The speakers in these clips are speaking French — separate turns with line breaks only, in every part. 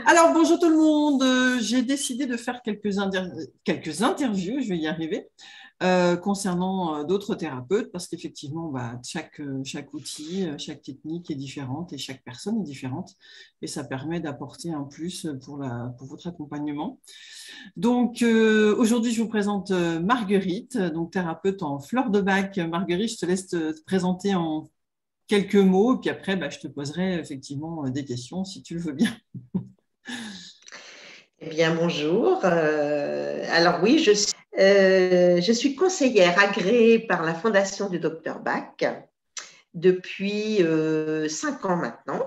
Alors, bonjour tout le monde. J'ai décidé de faire quelques interviews, je vais y arriver, concernant d'autres thérapeutes, parce qu'effectivement, chaque outil, chaque technique est différente et chaque personne est différente. Et ça permet d'apporter un plus pour votre accompagnement. Donc, aujourd'hui, je vous présente Marguerite, donc thérapeute en fleurs de bac. Marguerite, je te laisse te présenter en quelques mots, et puis après, je te poserai effectivement des questions si tu le veux bien.
Eh bien, bonjour. Alors oui, je suis conseillère agréée par la Fondation du Docteur Bach depuis 5 ans maintenant.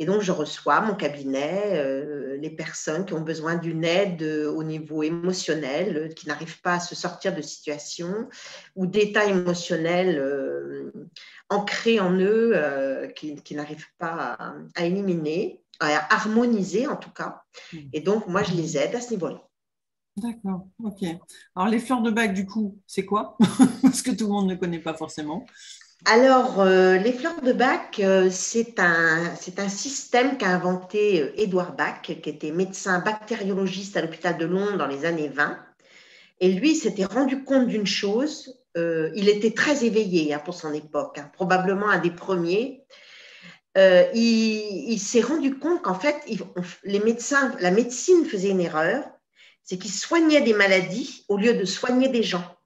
Et donc, je reçois à mon cabinet les personnes qui ont besoin d'une aide au niveau émotionnel, qui n'arrivent pas à se sortir de situations ou d'états émotionnels ancrés en eux, qui n'arrivent pas à éliminer, à harmoniser en tout cas. Et donc, moi, je les aide à ce niveau-là.
D'accord, ok. Alors, les fleurs de bac, du coup, c'est quoi? Parce que tout le monde ne connaît pas forcément.
Alors, les fleurs de Bach, c'est un système qu'a inventé Édouard Bach, qui était médecin bactériologiste à l'hôpital de Londres dans les années 20. Et lui, il s'était rendu compte d'une chose, il était très éveillé pour son époque, probablement un des premiers. Il s'est rendu compte qu'en fait, les médecins, la médecine faisait une erreur, c'est qu'ils soignaient des maladies au lieu de soigner des gens.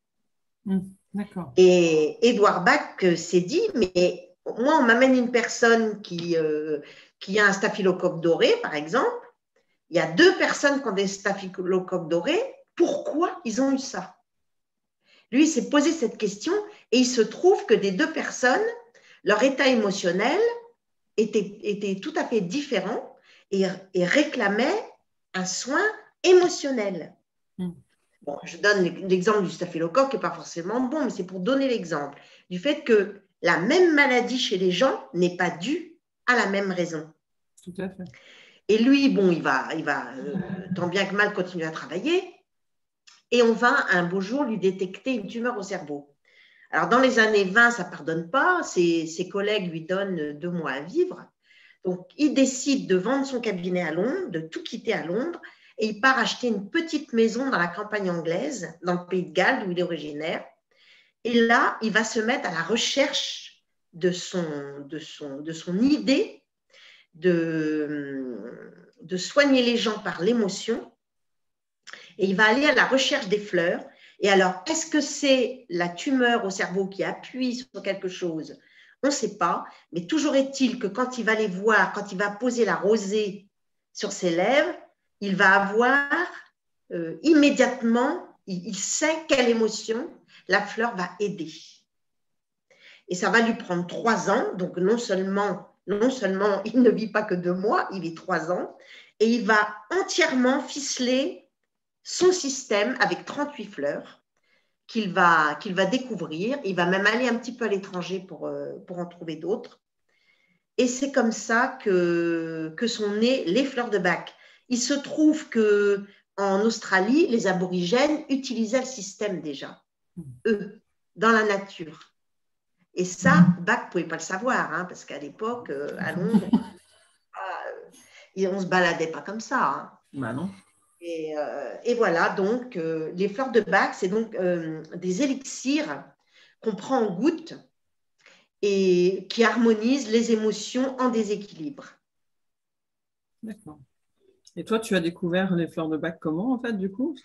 D'accord.
Et Édouard Bach s'est dit, mais moi, on m'amène une personne qui a un staphylocoque doré, par exemple. Il y a 2 personnes qui ont des staphylocoques dorés. Pourquoi ils ont eu ça? Lui, il s'est posé cette question et il se trouve que des 2 personnes, leur état émotionnel était tout à fait différent et réclamait un soin émotionnel. Bon, je donne l'exemple du staphylocoque qui n'est pas forcément bon, mais c'est pour donner l'exemple du fait que la même maladie chez les gens n'est pas due à la même raison.
Tout à fait.
Et lui, bon, il va tant bien que mal continuer à travailler et on va un beau jour lui détecter une tumeur au cerveau. Alors, dans les années 20, ça ne pardonne pas, ses collègues lui donnent 2 mois à vivre. Donc, il décide de vendre son cabinet à Londres, de tout quitter à Londres, et il part acheter une petite maison dans la campagne anglaise, dans le pays de Galles, où il est originaire. Et là, il va se mettre à la recherche de son idée de soigner les gens par l'émotion. Et il va aller à la recherche des fleurs. Et alors, est-ce que c'est la tumeur au cerveau qui appuie sur quelque chose? On ne sait pas, mais toujours est-il que quand il va les voir, quand il va poser la rosée sur ses lèvres, il va avoir immédiatement, il sait quelle émotion la fleur va aider. Et ça va lui prendre 3 ans, donc non seulement il ne vit pas que 2 mois, il vit 3 ans, et il va entièrement ficeler son système avec 38 fleurs qu'il va découvrir. Il va même aller un petit peu à l'étranger pour en trouver d'autres. Et c'est comme ça que sont nées les fleurs de Bach. Il se trouve qu'en Australie, les aborigènes utilisaient le système déjà, eux, dans la nature. Et ça, Bach ne pouvait pas le savoir, parce qu'à l'époque, à Londres, on ne se baladait pas comme ça.
Bah non.
Et voilà, donc, les fleurs de Bach, c'est donc des élixirs qu'on prend en gouttes et qui harmonisent les émotions en déséquilibre.
D'accord. Et toi, tu as découvert les fleurs de bac comment, en fait, du coup?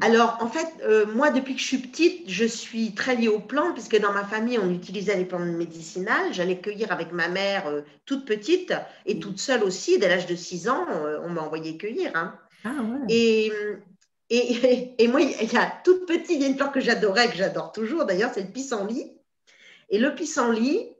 Alors, en fait, moi, depuis que je suis petite, je suis très liée aux plantes, puisque dans ma famille, on utilisait les plantes médicinales. J'allais cueillir avec ma mère toute petite et toute seule aussi. Dès l'âge de 6 ans, on m'a envoyé cueillir.
Ah ouais.
Et, et moi, il y a toute petite, il y a une fleur que j'adorais, que j'adore toujours d'ailleurs, c'est le pissenlit. Et le pissenlit,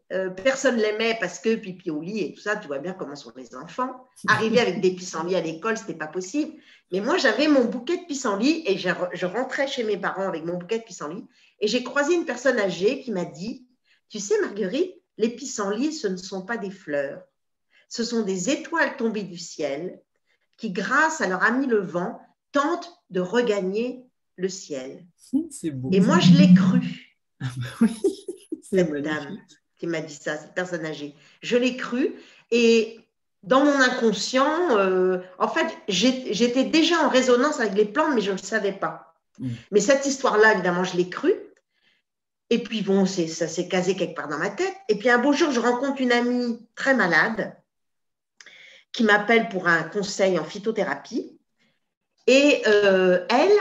personne ne l'aimait parce que pipi au lit et tout ça, tu vois bien comment sont les enfants. Arriver avec des pissenlits à l'école, ce n'était pas possible. Mais moi, j'avais mon bouquet de pissenlits et je rentrais chez mes parents avec mon bouquet de pissenlits. Et j'ai croisé une personne âgée qui m'a dit, tu sais Marguerite, les pissenlits, ce ne sont pas des fleurs. Ce sont des étoiles tombées du ciel qui, grâce à leur ami le vent, tentent de regagner le ciel.
C'est beau.
Et moi, je l'ai cru,
Oui, c'est
cette dame
magnifique.
qui m'a dit ça, cette personne âgée. Je l'ai cru et dans mon inconscient, en fait, j'étais déjà en résonance avec les plantes, mais je ne le savais pas. Mais cette histoire-là, évidemment, je l'ai crue. Et puis, bon, ça s'est casé quelque part dans ma tête. Et puis, un beau jour, je rencontre une amie très malade qui m'appelle pour un conseil en phytothérapie. Et elle,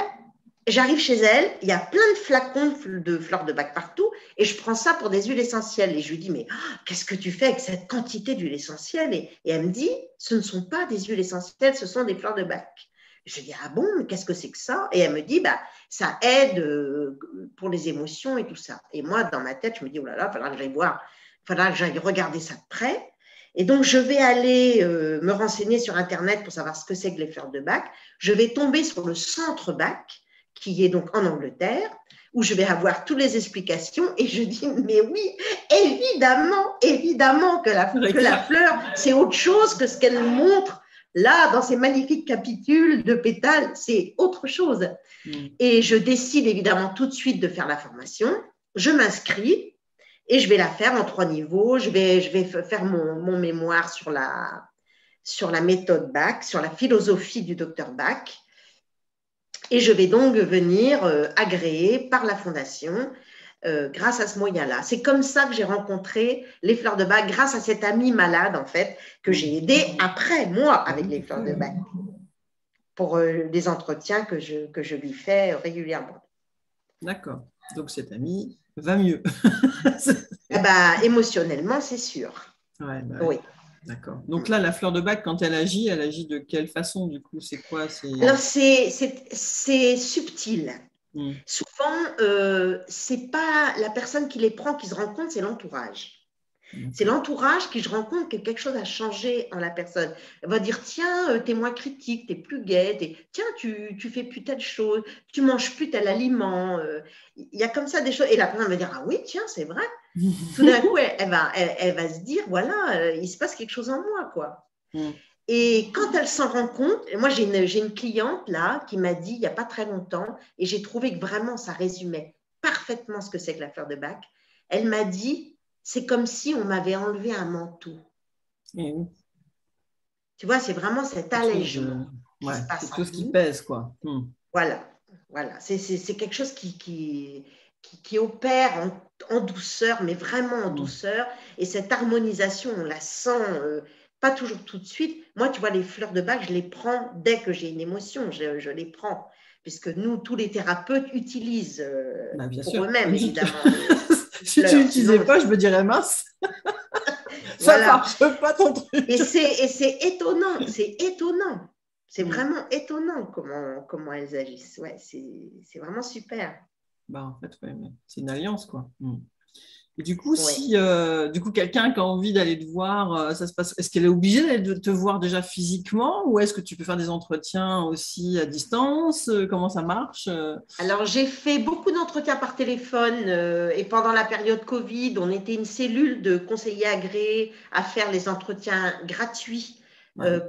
j'arrive chez elle, il y a plein de flacons de fleurs de bac partout, et je prends ça pour des huiles essentielles. Et je lui dis, mais qu'est-ce que tu fais avec cette quantité d'huiles essentielles? Et elle me dit, ce ne sont pas des huiles essentielles, ce sont des fleurs de bac. Je dis, ah bon, mais qu'est-ce que c'est que ça? Et elle me dit, bah, ça aide pour les émotions et tout ça. Et moi, dans ma tête, je me dis, oh là là, il faudra que j'aille voir, il faudra que j'aille regarder ça de près. Et donc, je vais aller me renseigner sur Internet pour savoir ce que c'est que les fleurs de bac. Je vais tomber sur le centre bac, qui est donc en Angleterre, où je vais avoir toutes les explications. Et je dis, mais oui, évidemment que la fleur, c'est autre chose que ce qu'elle montre là, dans ces magnifiques capitules de pétales, c'est autre chose. Et je décide évidemment tout de suite de faire la formation. Je m'inscris. Et je vais la faire en 3 niveaux. Je vais faire mon mémoire sur la méthode Bach, sur la philosophie du docteur Bach. Et je vais donc venir agréer par la fondation grâce à ce moyen-là. C'est comme ça que j'ai rencontré les fleurs de Bach, grâce à cette amie malade, en fait, que j'ai aidée après, moi, avec les fleurs de Bach, pour des entretiens que je lui fais régulièrement.
D'accord. Donc, cette amie va mieux.
Émotionnellement, c'est sûr.
Ouais,
oui.
D'accord. Donc là, la fleur de bac, quand elle agit de quelle façon, du coup? C'est quoi?
Alors, c'est subtil. Souvent, c'est pas la personne qui les prend qui se rend compte, c'est l'entourage. C'est l'entourage qui se rend compte que quelque chose a changé en la personne. Elle va dire, tiens, t'es moins critique, t'es plus gaie, tiens, tu fais plus telle chose, tu manges plus tel aliment. Il y a comme ça des choses. Et la personne va dire, ah oui, tiens, c'est vrai. Tout d'un coup, elle va se dire, voilà, il se passe quelque chose en moi, quoi. Et quand elle s'en rend compte, moi j'ai une cliente là qui m'a dit il n'y a pas très longtemps, et j'ai trouvé que vraiment ça résumait parfaitement ce que c'est que la fleur de Bach. Elle m'a dit, c'est comme si on m'avait enlevé un manteau. Tu vois, c'est vraiment cet allègement
qui se passe. C'est tout ce qui pèse, quoi.
Voilà. C'est quelque chose qui opère en douceur, mais vraiment en douceur. Et cette harmonisation, on la sent pas toujours tout de suite. Moi, tu vois, les fleurs de Bach, je les prends dès que j'ai une émotion, je les prends. Puisque nous, tous les thérapeutes utilisent pour eux-mêmes, évidemment.
Si tu n'utilisais pas, je me dirais mince. Ça ne marche pas ton truc.
Et c'est étonnant, c'est vraiment étonnant comment elles agissent. Ouais, c'est vraiment super.
En fait, c'est une alliance, quoi. Et du coup, si quelqu'un qui a envie d'aller te voir, ça se passe. Est-ce qu'elle est obligée d'aller te voir déjà physiquement, ou est-ce que tu peux faire des entretiens aussi à distance? Comment ça marche?
Alors, j'ai fait beaucoup d'entretiens par téléphone et pendant la période Covid, on était une cellule de conseillers agréés à faire les entretiens gratuits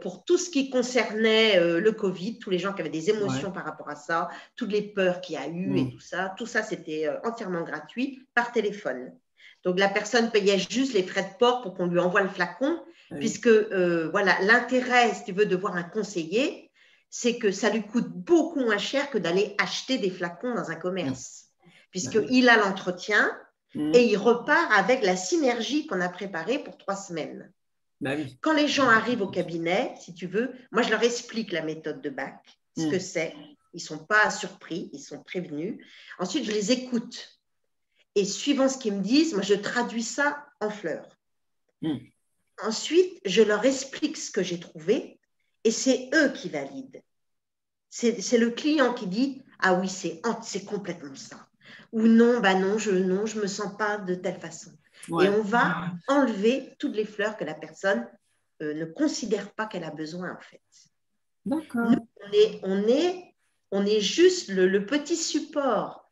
pour tout ce qui concernait le Covid, tous les gens qui avaient des émotions par rapport à ça, toutes les peurs qu'il y a eu et tout ça, c'était entièrement gratuit par téléphone. Donc, la personne payait juste les frais de port pour qu'on lui envoie le flacon, puisque l'intérêt, si tu veux, de voir un conseiller, c'est que ça lui coûte beaucoup moins cher que d'aller acheter des flacons dans un commerce, puisqu'il a l'entretien et il repart avec la synergie qu'on a préparée pour 3 semaines. Quand les gens arrivent au cabinet, si tu veux, moi, je leur explique la méthode de Bach, ce que c'est. Ils ne sont pas surpris, ils sont prévenus. Ensuite, je les écoute. Et suivant ce qu'ils me disent, moi, je traduis ça en fleurs. Ensuite, je leur explique ce que j'ai trouvé et c'est eux qui valident. C'est le client qui dit « Ah oui, c'est complètement ça ». Ou « Non, non, je ne me sens pas de telle façon ». Et on va enlever toutes les fleurs que la personne ne considère pas qu'elle a besoin, en fait.
D'accord.
Nous, on est juste le petit support,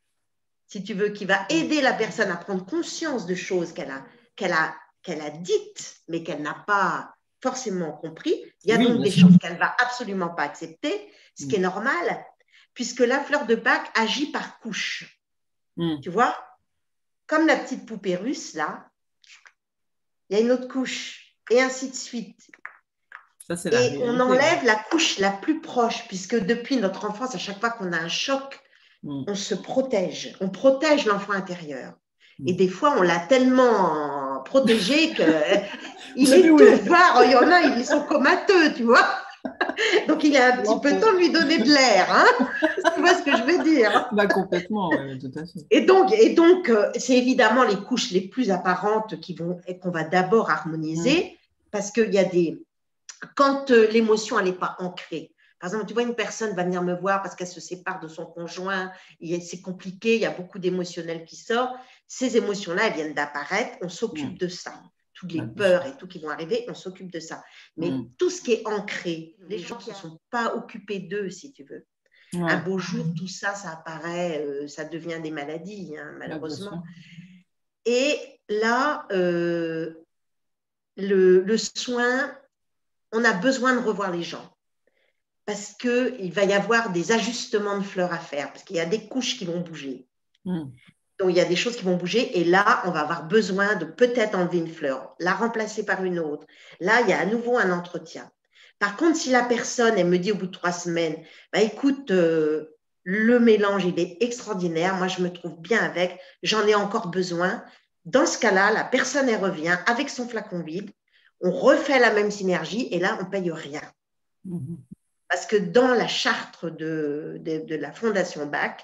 si tu veux, qui va aider la personne à prendre conscience de choses qu'elle a dites, mais qu'elle n'a pas forcément compris. Il y a donc des choses qu'elle ne va absolument pas accepter, ce qui est normal, puisque la fleur de Bach agit par couches. Tu vois, comme la petite poupée russe, là, il y a une autre couche, et ainsi de suite.
Ça, c'est la
Et on
réalité.
enlève la couche la plus proche, puisque depuis notre enfance, à chaque fois qu'on a un choc,
Mm.
on se protège. On protège l'enfant intérieur. Et
Mm.
des fois, on l'a tellement protégé
On
qu'il
sait plus où il est.
étouffe. Il y en a, ils sont comateux, tu vois. Donc, il est un petit peu temps de lui donner de l'air. Hein. Tu vois ce que je veux dire?
Bah, complètement, ouais, tout à fait.
Et donc c'est évidemment les couches les plus apparentes qu'on va d'abord
Mm.
harmoniser, parce qu'il y a quand l'émotion elle n'est pas ancrée. Par exemple, tu vois, une personne va venir me voir parce qu'elle se sépare de son conjoint, c'est compliqué, il y a beaucoup d'émotionnel qui sort. Ces émotions-là, elles viennent d'apparaître, on s'occupe
Mm.
de ça. Toutes les
Bah, bien sûr.
peurs et tout qui vont arriver, on s'occupe de ça. Mais
Mm.
tout ce qui est ancré, les gens ne se sont pas occupés d'eux, si tu veux. Un
Ouais,
beau jour, tout ça, ça apparaît, ça devient des maladies, hein,
bah, bien sûr.
malheureusement. Et là, le soin, on a besoin de revoir les gens parce qu'il va y avoir des ajustements de fleurs à faire, parce qu'il y a des couches qui vont bouger.
Mm.
Donc, il y a des choses qui vont bouger et là, on va avoir besoin de peut-être enlever une fleur, la remplacer par une autre. Là, il y a à nouveau un entretien. Par contre, si la personne, elle me dit au bout de 3 semaines, bah, écoute, le mélange, il est extraordinaire, moi, je me trouve bien avec, j'en ai encore besoin. Dans ce cas-là, la personne, elle revient avec son flacon vide, on refait la même synergie et là, on ne paye rien.
Mm.
Parce que dans la charte de la Fondation Bach,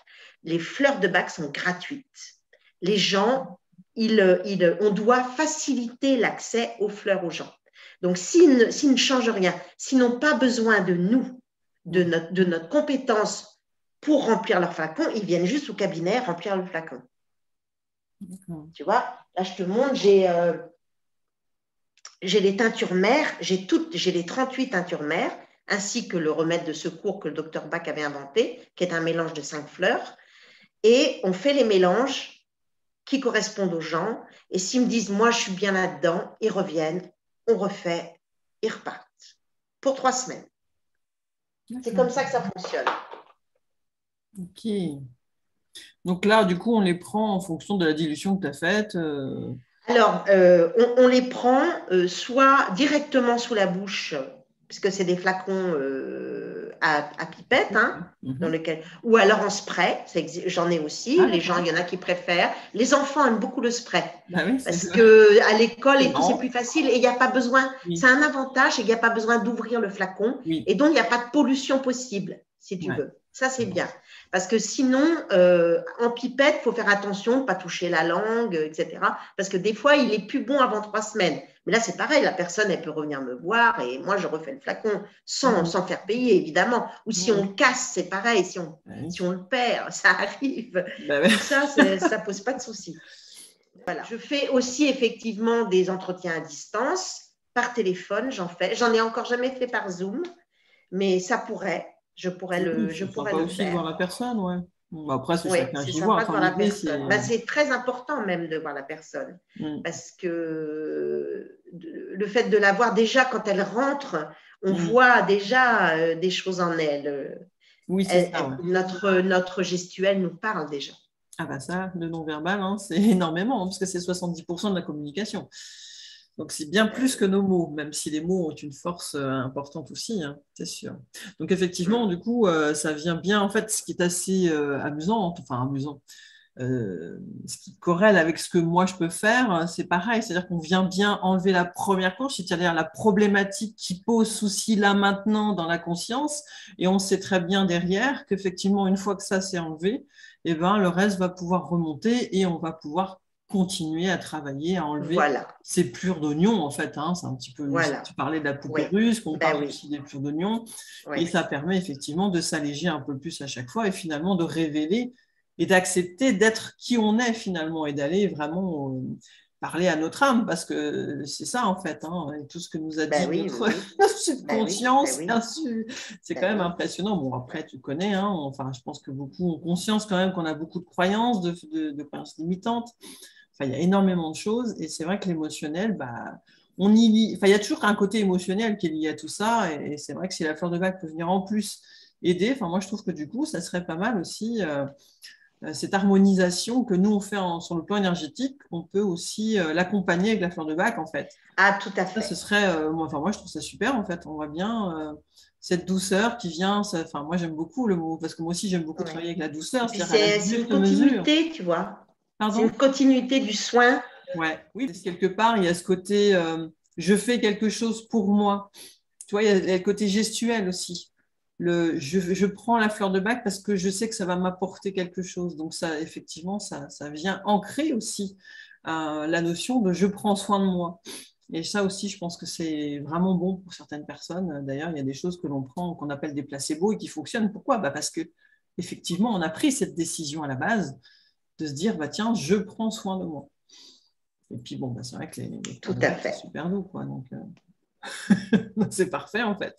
les fleurs de Bach sont gratuites. Les gens, on doit faciliter l'accès aux fleurs aux gens. Donc, s'ils ne changent rien, s'ils n'ont pas besoin de nous, de notre compétence pour remplir leur flacon, ils viennent juste au cabinet remplir le flacon. Tu vois, là, je te montre, j'ai les teintures mères, j'ai les 38 teintures mères, ainsi que le remède de secours que le docteur Bach avait inventé, qui est un mélange de 5 fleurs. Et on fait les mélanges qui correspondent aux gens. Et s'ils me disent, moi, je suis bien là-dedans, ils reviennent, on refait, ils repartent. Pour 3 semaines. C'est comme ça que ça fonctionne.
Ok. Donc là, du coup, on les prend en fonction de la dilution que tu as faite.
Alors, on les prend soit directement sous la bouche, puisque c'est des flacons à pipette, hein, dans
Mhm.
lequel, ou alors en spray, j'en ai aussi.
Ah,
Les gens, il y en a qui préfèrent. Les enfants aiment beaucoup le spray.
bah oui,
Parce qu'à l'école et tout, c'est
marrant.
plus facile et il n'y a pas besoin,
Oui,
c'est un avantage et il n'y a pas besoin d'ouvrir le flacon
oui.
et donc il n'y a pas de pollution possible, si tu
Ouais.
veux. Ça, c'est bien. Parce que sinon, en pipette, il faut faire attention de ne pas toucher la langue, etc. Parce que des fois, il est plus bon avant 3 semaines. Mais là, c'est pareil, la personne, elle peut revenir me voir et moi, je refais le flacon sans faire payer, évidemment. Ou si on le casse, c'est pareil. Si on le perd, ça arrive.
Bah ouais.
Tout ça, ça ne pose pas de souci. Voilà. Je fais aussi effectivement des entretiens à distance, par téléphone, j'en ai encore jamais fait par Zoom, mais ça pourrait. Je pourrais
Oui,
je
c'est
pourrais
sympa
le
aussi de voir
faire.
la personne, ouais. Bon, bah après, c'est
Oui,
chacun
c'est
qui voit.
sympa de
Enfin,
voir la
l'idée, c'est.
personne. C'est très important même de voir la personne.
Mm.
Parce que le fait de la voir déjà quand elle rentre, on
Mm.
voit déjà des choses en elle.
Oui, c'est ça, ouais.
Notre gestuelle nous parle déjà.
Ah bah ça, le non-verbal, hein, c'est énormément, hein, parce que c'est 70% de la communication. Donc c'est bien plus que nos mots, même si les mots ont une force importante aussi, hein, c'est sûr. Donc effectivement, du coup, ça vient bien, en fait, ce qui est assez amusant, enfin amusant, ce qui corrèle avec ce que moi je peux faire, c'est pareil, c'est-à-dire qu'on vient bien enlever la première couche, c'est-à-dire la problématique qui pose souci là maintenant dans la conscience, et on sait très bien derrière qu'effectivement, une fois que ça s'est enlevé, eh ben, le reste va pouvoir remonter et on va pouvoir continuer à travailler, à enlever
Voilà.
ces plures d'oignons, en fait. Hein, c'est un petit peu,
Voilà.
tu parlais de la poupée
Oui.
russe, qu'on
Ben
parle
oui.
aussi des plures d'oignons,
Oui.
et ça permet effectivement de s'alléger un peu plus à chaque fois et finalement de révéler et d'accepter d'être qui on est finalement et d'aller vraiment parler à notre âme parce que c'est ça en fait, hein, et tout ce que nous a dit
oui,
notre
oui.
subconscience,
oui.
c'est quand même impressionnant. Bon, après, tu connais, hein, enfin, je pense que beaucoup ont conscience quand même qu'on a beaucoup de croyances, de croyances limitantes. Enfin, il y a énormément de choses et c'est vrai que l'émotionnel, bah, enfin, il y a toujours un côté émotionnel qui est lié à tout ça et c'est vrai que si la fleur de bac peut venir en plus aider, enfin, moi je trouve que du coup, ça serait pas mal aussi cette harmonisation que nous, on fait sur le plan énergétique, on peut aussi l'accompagner avec la fleur de bac, en fait.
Ah, tout à fait.
Ça, ce serait, moi, je trouve ça super, en fait. On voit bien cette douceur qui vient. Moi, j'aime beaucoup le mot, parce que moi aussi, j'aime beaucoup travailler avec la douceur.
C'est une continuité, tu vois. C'est une continuité du soin.
Ouais. Oui, parce que quelque part, il y a ce côté, je fais quelque chose pour moi. Tu vois, il y a le côté gestuel aussi. Je prends la fleur de bac parce que je sais que ça va m'apporter quelque chose. Donc, ça, effectivement, ça vient ancrer aussi la notion de je prends soin de moi. Et ça aussi, je pense que c'est vraiment bon pour certaines personnes. D'ailleurs, il y a des choses que l'on prend, qu'on appelle des placebos et qui fonctionnent. Pourquoi? Parce que effectivement, on a pris cette décision à la base de se dire, tiens, je prends soin de moi. Et puis, bon, c'est vrai que les
tout à fait.
c'est super doux, quoi. Donc, c'est parfait, en fait.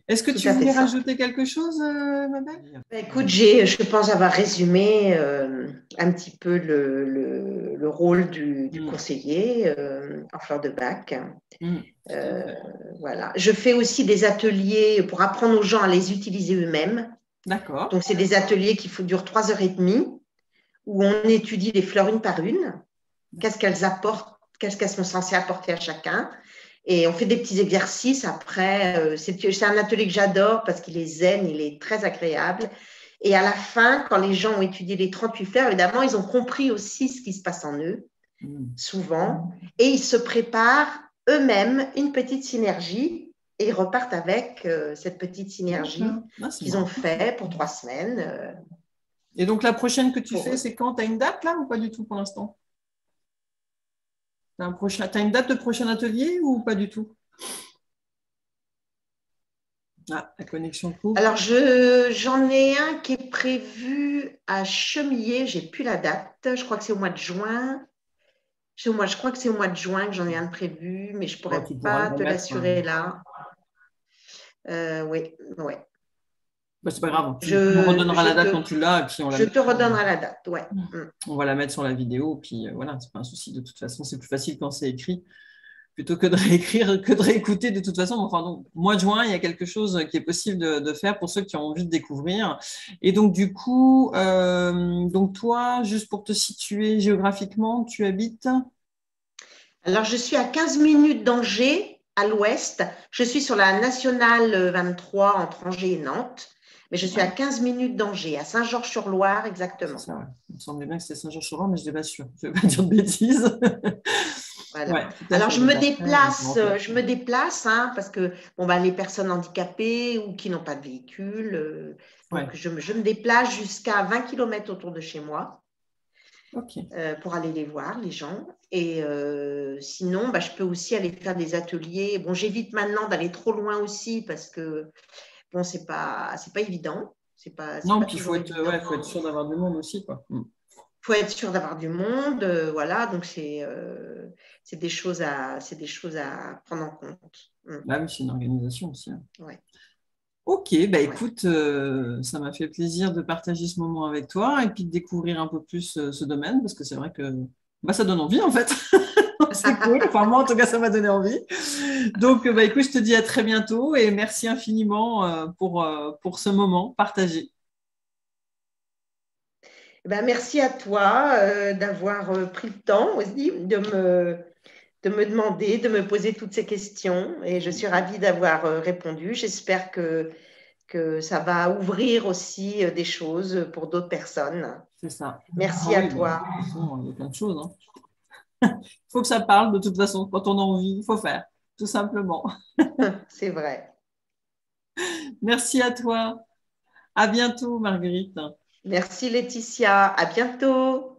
Est-ce que tu voulais rajouter quelque chose, Mabel?
Écoute, je pense avoir résumé un petit peu le rôle du conseiller en fleur de bac. Voilà. Je fais aussi des ateliers pour apprendre aux gens à les utiliser eux-mêmes.
D'accord.
Donc, c'est des ateliers qui durent 3h30 où on étudie les fleurs une par une. Qu'est-ce qu'elles apportent, qu'est-ce qu'elles sont censées apporter à chacun. Et on fait des petits exercices après. C'est un atelier que j'adore parce qu'il est zen, il est très agréable. Et à la fin, quand les gens ont étudié les 38 fleurs, évidemment, ils ont compris aussi ce qui se passe en eux, souvent. Et ils se préparent eux-mêmes une petite synergie et ils repartent avec cette petite synergie qu'ils ont fait pour 3 semaines.
Et donc, la prochaine que tu fais, c'est quand? Tu as une date là ou pas du tout pour l'instant? Tu as une date de prochain atelier ou pas du tout? Ah, la connexion coupe.
Alors, j'en ai un qui est prévu à Chemillé. Je n'ai plus la date. Je crois que c'est au mois de juin. Je crois que c'est au mois de juin que j'en ai un de prévu, mais je ne pourrais pas te l'assurer là. Oui.
C'est pas grave. Tu me redonneras la date quand tu l'as.
Je te redonnerai la date, ouais.
On va la mettre sur la vidéo, puis voilà, c'est pas un souci. De toute façon, c'est plus facile quand c'est écrit plutôt que de réécrire, que de réécouter de toute façon. Enfin, donc, mois de juin, il y a quelque chose qui est possible de faire pour ceux qui ont envie de découvrir. Et donc, du coup, donc toi, juste pour te situer géographiquement, tu habites?
Alors, je suis à 15 minutes d'Angers, à l'ouest. Je suis sur la nationale 23 entre Angers et Nantes. Mais je suis à 15 minutes d'Angers, à Saint-Georges-sur-Loire, exactement.
Ça, ouais. Il me semblait bien que c'était Saint-Georges-sur-Loire, mais je n'étais pas sûre. Je ne vais pas dire de bêtises.
Voilà. Ouais, alors, je me déplace parce que les personnes handicapées ou qui n'ont pas de véhicule, donc je me déplace jusqu'à 20 km autour de chez moi pour aller les voir, les gens. Et sinon, je peux aussi aller faire des ateliers. Bon, j'évite maintenant d'aller trop loin aussi parce que bon, c'est pas évident.
Non, puis il faut être sûr d'avoir du monde aussi, quoi.
Faut être sûr d'avoir du monde, voilà. Donc c'est des choses à prendre en compte.
Bah oui, c'est une organisation aussi.
Ouais.
Ok, écoute, ça m'a fait plaisir de partager ce moment avec toi et puis de découvrir un peu plus ce domaine parce que c'est vrai que ça donne envie en fait. C'est cool. Enfin, moi, en tout cas, ça m'a donné envie. Donc, écoute, je te dis à très bientôt et merci infiniment pour ce moment partagé.
Merci à toi d'avoir pris le temps aussi de me demander, de me poser toutes ces questions. Et je suis ravie d'avoir répondu. J'espère que ça va ouvrir aussi des choses pour d'autres personnes.
C'est ça.
Merci à toi.
De toute façon, il y a plein de choses. Il faut que ça parle de toute façon. Quand on a envie, il faut faire, tout simplement.
C'est vrai.
Merci à toi. À bientôt, Marguerite.
Merci, Laetitia. À bientôt.